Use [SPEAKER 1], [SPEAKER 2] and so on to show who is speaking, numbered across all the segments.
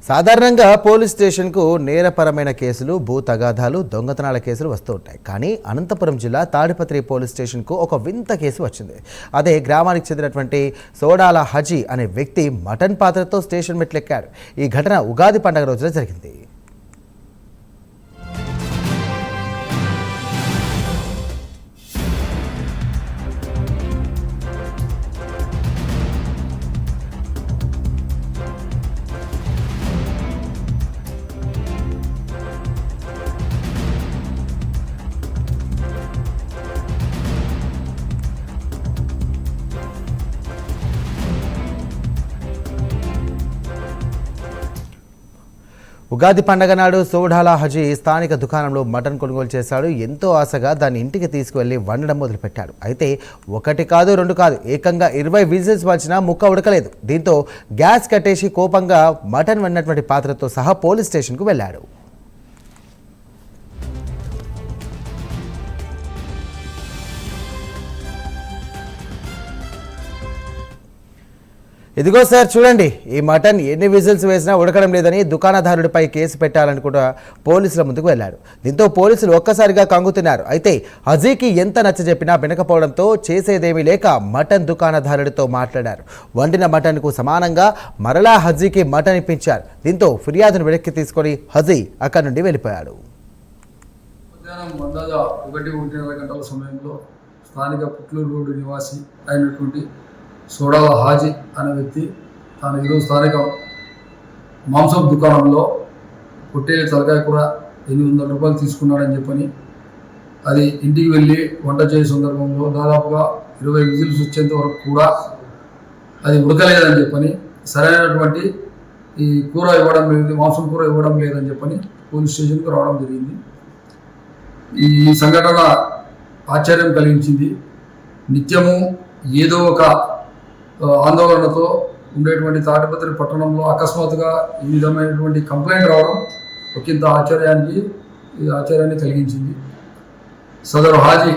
[SPEAKER 1] సాధారణంగా పోలీస్ స్టేషన్కు నేరపరమైన కేసులు, భూ తగాదాలు, దొంగతనాల కేసులు వస్తూ ఉంటాయి. కానీ అనంతపురం జిల్లా తాడిపత్రి పోలీస్ స్టేషన్కు ఒక వింత కేసు వచ్చింది. అదే గ్రామానికి చెందినటువంటి సోడాల హజీ అనే వ్యక్తి మటన్ పాత్రతో స్టేషన్ మెట్లెక్కాడు. ఈ ఘటన ఉగాది పండుగ రోజున జరిగింది. ఉగాది పండగ నాడు సోడాల హజీ స్థానిక దుకాణంలో మటన్ కొనుగోలు చేశాడు. ఎంతో ఆశగా దాన్ని ఇంటికి తీసుకువెళ్లి వండడం మొదలుపెట్టాడు. అయితే ఒకటి కాదు, రెండు కాదు, ఏకంగా 20 విజిల్స్ వచ్చినా ముక్క ఉడకలేదు. దీంతో గ్యాస్ కట్టేసి కోపంగా మటన్ వండినటువంటి పాత్రతో సహా పోలీస్ స్టేషన్కు వెళ్ళాడు. ఇదిగో సార్ చూడండి, ఈ మటన్ ఎన్ని విజిల్స్ వేసినా ఉడకడం లేదని దుకాణదారుడిపై కేసు పెట్టాలని కూడా పోలీసుల ముందుకు వెళ్ళాడు. దీంతో పోలీసులు ఒక్కసారిగా కంగుతున్నారు. అయితే హజీకి ఎంత నచ్చజెప్పినా వినకపోవడంతో చేసేదేమీ లేక మటన్ దుకాణదారుడితో మాట్లాడారు. వండిన మటన్కు సమానంగా మరలా హజీకి మటన్ ఇప్పించారు. దీంతో ఫిర్యాదును వెనక్కి తీసుకొని హజీ అక్కడి నుండి వెళ్ళిపోయాడు.
[SPEAKER 2] మధ్యాహ్నం 1:20 గంటల సమయంలో స్థానిక పుట్లూరు రోడ్డు నివాసి అయినటువంటి సోడాల హాజీ అనే వ్యక్తి తాను ఈరోజు స్థానిక మాంసం దుకాణంలో పొట్టేలు తలకాయ కూర 800 రూపాయలు తీసుకున్నాడని చెప్పని అది ఇంటికి వెళ్ళి వంట చేసే సందర్భంలో దాదాపుగా 20 విజిల్స్ వచ్చేంత వరకు కూడా అది ఉడకలేదని చెప్పని, సరైనటువంటి ఈ కూర ఇవ్వడం లేదు, మాంసం కూర ఇవ్వడం లేదని చెప్పని పోలీస్ స్టేషన్కి రావడం జరిగింది. ఈ సంఘటన ఆశ్చర్యం కలిగించింది. నిత్యము ఏదో ఒక ఆందోళనతో ఉండేటువంటి తాడిపత్రి పట్టణంలో అకస్మాత్తుగా ఈ విధమైనటువంటి కంప్లైంట్ రావడం ఒకంత ఆశ్చర్యాన్ని కలిగించింది. సదరు హాజీ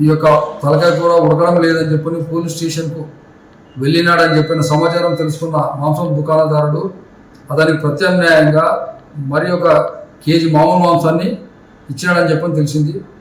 [SPEAKER 2] ఈ యొక్క తలకాయ కూర ఉడకడం లేదని చెప్పని పోలీస్ స్టేషన్కు వెళ్ళినాడని చెప్పిన సమాచారం తెలుసుకున్న మాంసం దుకాణదారుడు అతనికి ప్రత్యామ్నాయంగా మరి ఒక కేజీ మామూలు మాంసాన్ని ఇచ్చినాడని చెప్పని తెలిసింది.